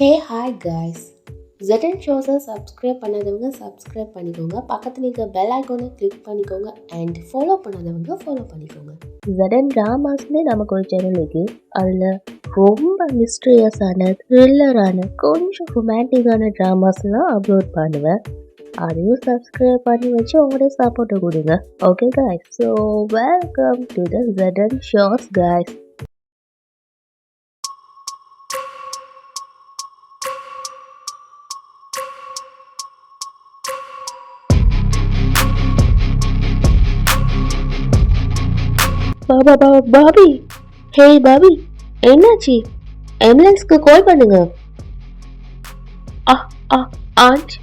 ஹே hi guys. ZN ஷோஸை subscribe பண்ணாதவங்க subscribe பண்ணிக்கோங்க. பக்கத்தில் இருக்க பெல் ஐக்கானை கிளிக் பண்ணிக்கோங்க அண்ட் ஃபாலோ பண்ணாதவங்க ஃபாலோ பண்ணிக்கோங்க. ZN ட்ராமாஸ்னே நமக்கு ஒரு சேனல் இருக்கு. அதில் ரொம்ப மிஸ்டீரியஸான த்ரில்லரான கொஞ்சம் ரொமான்டிக்கான ட்ராமாஸ்லாம் அப்லோட் பண்ணுவேன். அதையும் சப்ஸ்கிரைப் பண்ணி வச்சு உங்களோட சப்போர்ட்டை கொடுங்க. Okay guys, so welcome to the ZN shows guys. Bobby, hey Bobby, என்னாச்சு? ஆம்புலன்ஸ்க்கு கால் பண்ணுங்க. ஆஞ்ச்,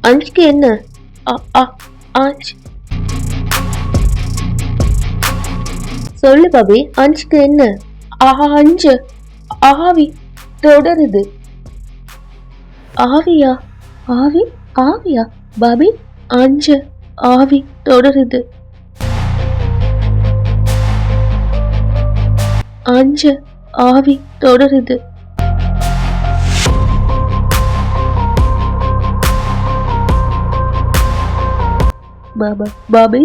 அஞ்சுக்கு என்ன? ஆஞ்ச், சொல்லு பாபி, அஞ்சுக்கு என்ன? அஞ்சு ஆவி தொடருது. ஆவியா? ஆவியா பாபி? அஞ்சு ஆவி தொடருது. அஞ்சு ஆவி தொடருது. பாபி,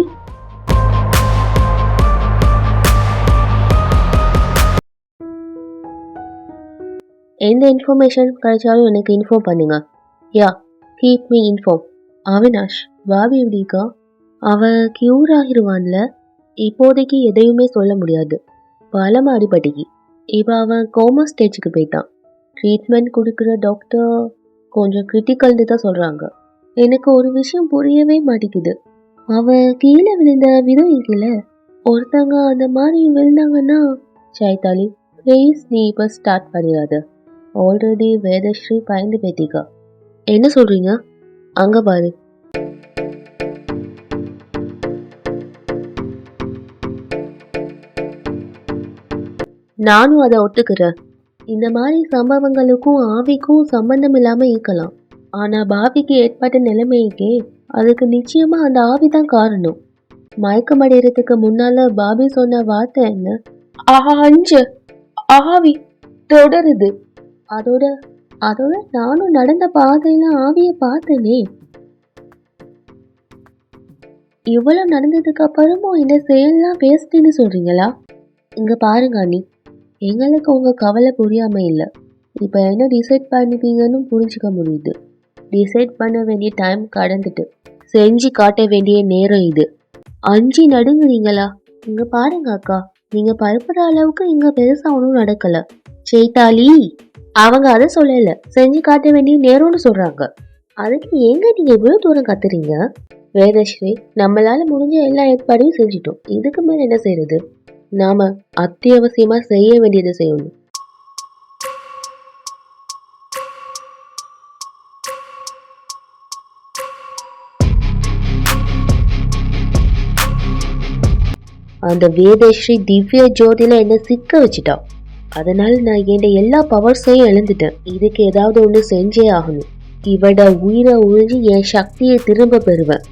எந்த இன்ஃபர்மேஷன் கிடைச்சாலும் எனக்கு இன்ஃபார்ம் பண்ணுங்க. Yeah, keep me inform. Avinash, பாபி எப்படி இருக்கா? அவ கியூர் ஆகிருவான்ல? இப்போதைக்கு எதையுமே சொல்ல முடியாது. பலமா அடிபட்டிக்கு. இப்போ அவன் கோமா ஸ்டேஜுக்கு போயிட்டான். ட்ரீட்மெண்ட் கொடுக்குற டாக்டர் கொஞ்சம் கிரிட்டிக்கல்னு தான் சொல்கிறாங்க. எனக்கு ஒரு விஷயம் புரியவே மாட்டேங்குது. அவன் கீழே விழுந்த விதம் இருக்குல்ல, ஒருத்தங்க அந்த மாதிரி விழுந்தாங்கன்னா, சைத்தாலி ப்ளீஸ் நீ இப்போ ஸ்டார்ட் பண்ணிடாத. ஆல்ரெடி வேதஸ்ரீ பயந்து பேத்திக்கா. என்ன சொல்கிறீங்க? அங்கே பாரு. நானும் அதை ஒத்துக்கிறேன். இந்த மாதிரி சம்பவங்களுக்கும் ஆவிக்கும் சம்பந்தம் இல்லாமல் இருக்கலாம். ஆனால் பாபிக்கு ஏற்பட்ட நிலைமைக்கே அதுக்கு நிச்சயமா அந்த ஆவி தான் காரணம். மயக்கமடைகிறதுக்கு முன்னால பாபி சொன்ன வார்த்தை என்ன? அஞ்சு ஆவி தொடருது. அதோட நானும் நடந்த பாதையில ஆவிய பார்த்தனே. இவ்வளவு நடந்ததுக்கு அப்புறமும் இந்த செயல்லாம் பேசிட்டேன்னு சொல்றீங்களா? இங்க பாருங்க அண்ணி, எங்களுக்கு உங்கள் கவலை புரியாம இல்லை. இப்போ என்ன டிசைட் பண்ணிப்பீங்கன்னு புரிஞ்சுக்க முடியுது. டிசைட் பண்ண வேண்டிய டைம் கடந்துட்டு செஞ்சு காட்ட வேண்டிய நேரம் இது. அஞ்சு நடுங்குறீங்களா? இங்க பாருங்க அக்கா, நீங்க பயப்படுற அளவுக்கு இங்க பெருசா ஒன்றும் நடக்கல. சேத்தாலி, அவங்க அதை சொல்லல, செஞ்சு காட்ட வேண்டிய நேரம்னு சொல்றாங்க. அதுக்கு எங்க நீங்க இவ்வளவு தூரம் கத்துறீங்க? வேதஸ்ரீ, நம்மளால முடிஞ்ச எல்லா ஏற்பாடையும் செஞ்சிட்டோம். இதுக்கு மேல என்ன செய்யறது? நாம அத்தியாவசியமா செய்ய வேண்டியதை செய்யணும். அந்த வேதஸ்ரீ திவ்ய ஜோதியில என்ன சிக்க வச்சுட்டா. அதனால நான் என் எல்லா பவர்ஸையும் இழந்துட்டேன். இதுக்கு ஏதாவது ஒண்ணு செஞ்சே ஆகணும். இவட உயிரை உறிஞ்சி என் சக்தியை திரும்ப பெறுவேன்.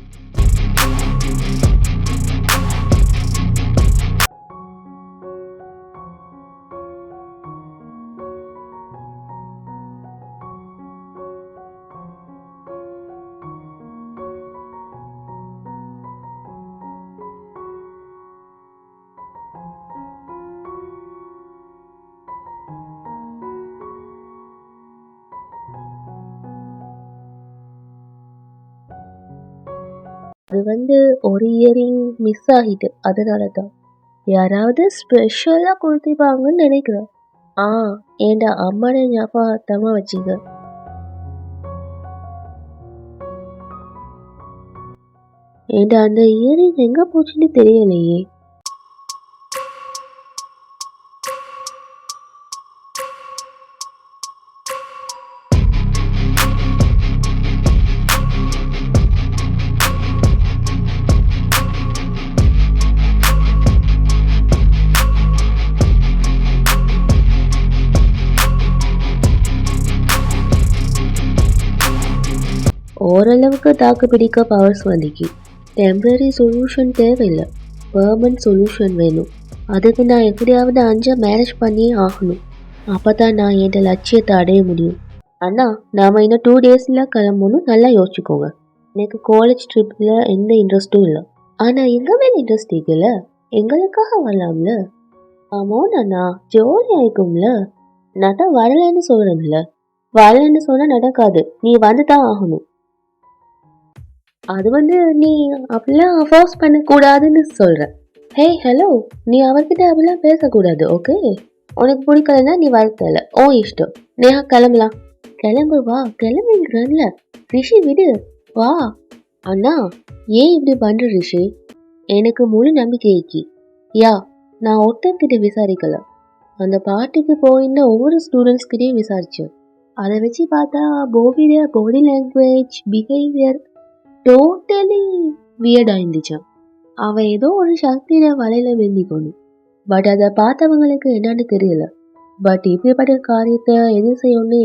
அது ஒரு இயரிங் மிஸ் ஆகிட்டு, அதனால தான். யாராவது ஸ்பெஷலாக கொடுத்துப்பாங்கன்னு நினைக்கிறேன். ஏண்டா அம்மாட ஞாபகத்தமா வச்சுங்க. ஏண்டா அந்த இயரிங் எங்க போச்சுன்னு தெரியலையே. ஓரளவுக்கு தாக்கு பிடிக்க பவர்ஸ் வந்துக்கு. டெம்பரரி சொல்யூஷன் தேவையில்லை, பெர்மனன்ட் சொல்யூஷன் வேணும். அதுக்கு நான் எப்படியாவது அஞ்சா மேனேஜ் பண்ணியே ஆகணும். அப்போ தான் நான் என் லட்சியத்தை அடைய முடியும். அண்ணா, நாம் இன்னும் 2 டேஸில் கிளம்பணும், நல்லா யோசிச்சுக்கோங்க. எனக்கு காலேஜ் ட்ரிப்பில் எந்த இன்ட்ரெஸ்ட்டும் இல்லை. ஆனால் எங்கள் மேலே இன்ட்ரெஸ்ட் இருக்குல்ல, எங்களுக்காக வரலாம்ல. ஆமாம் அண்ணா, ஜோலி ஆயிக்கும்ல. நான் தான் வரலன்னு சொல்கிறேன்ல. வரலன்னு சொன்னால் நடக்காது, நீ வந்து தான் ஆகணும். அது நீ அப்படிலாம் ஃபோர்ஸ் பண்ணக்கூடாதுன்னு சொல்கிற. ஹே ஹலோ, நீ அவர்கிட்ட அப்படிலாம் பேசக்கூடாது, ஓகே? உனக்கு பிடிக்கலன்னா நீ வரத்தல, ஓ இஷ்டம். நேஹா கிளம்பலாம். கிளம்பு வா, கிளம்புங்கிறல்ல. ரிஷி விடு, வா. அண்ணா, ஏன் இப்படி பண்ற ரிஷி? எனக்கு முழு நம்பிக்கைக்கு. யா, நான் ஒருத்தர்கிட்ட விசாரிக்கல. அந்த பார்ட்டிக்கு போயிருந்த ஒவ்வொரு ஸ்டூடெண்ட்ஸ்கிட்டையும் விசாரிச்சேன். அதை வச்சு பார்த்தா போபியோட பாடி லாங்குவேஜ், பிஹேவியர் டோட்டலி வியர்டாக இருந்துச்சான். அவன் ஏதோ ஒரு சக்தியில வலையில வெந்திக்கணும். பட் அதை பார்த்தவங்களுக்கு என்னன்னு தெரியல. பட் இப்படிப்பட்ட காரியத்தை எது செய்யணும்னு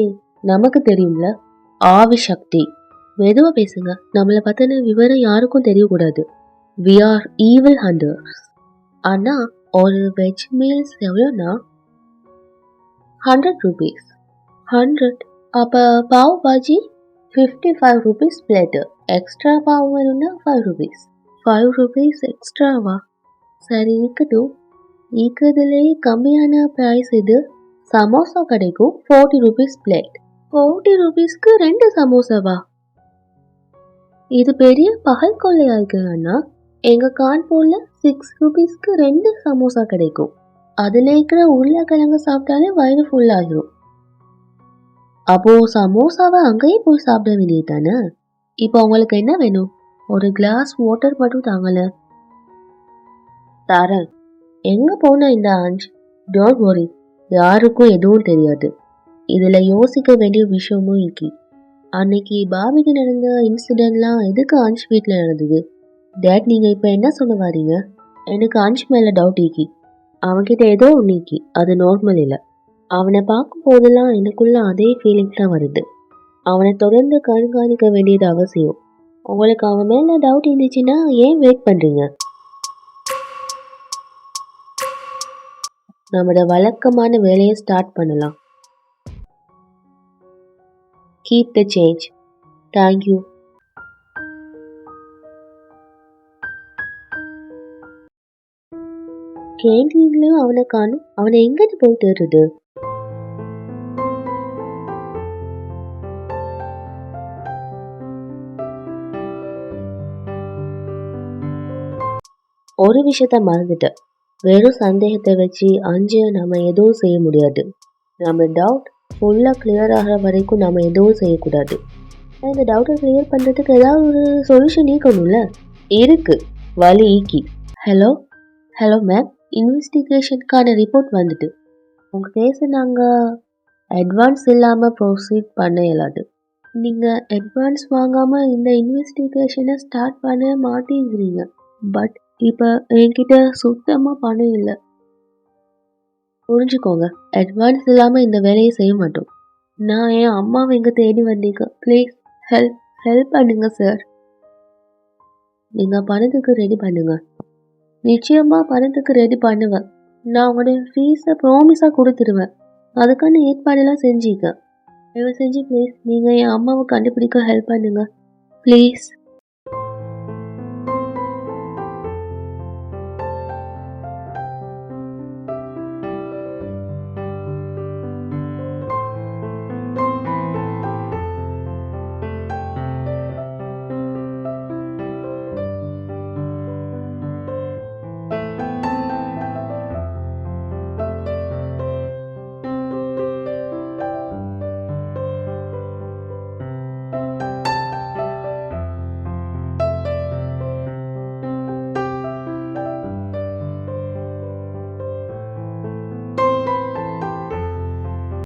நமக்கு தெரியும்ல, ஆவி சக்தி. மெதுவாக பேசுங்க, நம்மளை பற்றின விவரம் யாருக்கும் தெரியக்கூடாது. We are evil hunters. அண்ணா, ஒரு வெஜ் மீல்ஸ் எவ்வளோண்ணா? 100 rupees. 100. அப்போ pav bhaji 55 rupees plate. Extra pav வேணும்னா 5 rupees. 5 rupees எக்ஸ்ட்ராவா? சரி, இருக்கட்டும். இருக்கிறதுலேயே கம்மியான ப்ரைஸ் இது. சமோசா கிடைக்கும், 40 rupees பிளேட். 40 rupeesக்கு 2 சமோசாவா? இது பெரிய பகல் கொள்ளையா இருக்கு அண்ணா. எங்கள் கான்பூரில் 6 rupeesக்கு 2 சமோசா கிடைக்கும். அதில் இருக்கிற உருளைக்கிழங்கு சாப்பிட்டாலே வயிறு ஃபுல் ஆகிரும். அப்போ சமோசாவை அங்கேயே போய் சாப்பிட வேண்டியது தானே? இப்போ உங்களுக்கு என்ன வேணும்? ஒரு கிளாஸ் வாட்டர் மட்டும் தாங்கல. தரேன். எங்க போன இந்த ஆஞ்ச்? டோன்ட் வரி, யாருக்கும் எதுவும் தெரியாது. இதுல யோசிக்க வேண்டிய விஷயமும் இருக்கு. அன்னைக்கு பாபிக்கு நடந்த இன்சிடென்ட்லாம் எதுக்கு ஆஞ்ச் வீட்டில் நடந்தது? டேட், நீங்க இப்போ என்ன சொல்ல வரீங்க? எனக்கு ஆஞ்ச் மேல டவுட் இருக்கு. அவன்கிட்ட ஏதோ ஒன்று இருக்கு, அது நார்மல் இல்லை. அவனை பார்க்கும் போதெல்லாம் எனக்குள்ள அதே ஃபீலிங்ஸ் தான் வருது. அவனை தொடர்ந்து கண்காணிக்க வேண்டியது அவசியம். உங்களுக்கு அவன் மேலே டவுட் இருந்துச்சுன்னா ஏன் வெயிட் பண்ணுறீங்க? நம்மளோட வழக்கமான வேலையை ஸ்டார்ட் பண்ணலாம். Keep the change. தேங்க்யூ. கேண்டீன்லையும் அவனை காணும். அவனை எங்கிட்டு போய் தேடுறது? ஒரு விஷயத்த மறந்துட்டேன். வெறும் சந்தேகத்தை வச்சு நம்ம எதுவும் செய்ய முடியாது. நம்ம டவுட் ஃபுல்லாக கிளியர் ஆகிற வரைக்கும் நம்ம எதுவும் செய்யக்கூடாது. இந்த டவுட்டை கிளியர் பண்ணுறதுக்கு ஏதாவது ஒரு சொல்யூஷன் இருக்கணும்ல. இருக்கு, வழி ஈக்கி. ஹலோ ஹலோ மேம், இன்வெஸ்டிகேஷனுக்கான ரிப்போர்ட் வந்துட்டு. உங்கள் கேஸை நாங்கள் அட்வான்ஸ் இல்லாமல் ப்ரொசீட் பண்ண இயலாது. நீங்கள் அட்வான்ஸ் வாங்காமல் இந்த இன்வெஸ்டிகேஷனை ஸ்டார்ட் பண்ண மாட்டேங்கிறீங்க. பட் இப்போ என்கிட்ட சுத்தமாக பணம் இல்லை. புரிஞ்சுக்கோங்க, அட்வான்ஸ் இல்லாமல் இந்த வேலையை செய்ய மாட்டோம். நான் என் அம்மாவை இங்கே தேடி வந்தீங்க. ப்ளீஸ் ஹெல்ப் பண்ணுங்க சார். நீங்கள் பணத்துக்கு ரெடி பண்ணுங்க. நிச்சயமாக பணத்துக்கு ரெடி பண்ணுவேன். நான் உங்களோட ஃபீஸை ப்ராமிஸாக கொடுத்துருவேன். அதுக்கான ஏற்பாடெல்லாம் செஞ்சுக்க. தயவு செஞ்சு ப்ளீஸ் நீங்கள் என் அம்மாவை கண்டுபிடிக்க ஹெல்ப் பண்ணுங்க ப்ளீஸ்.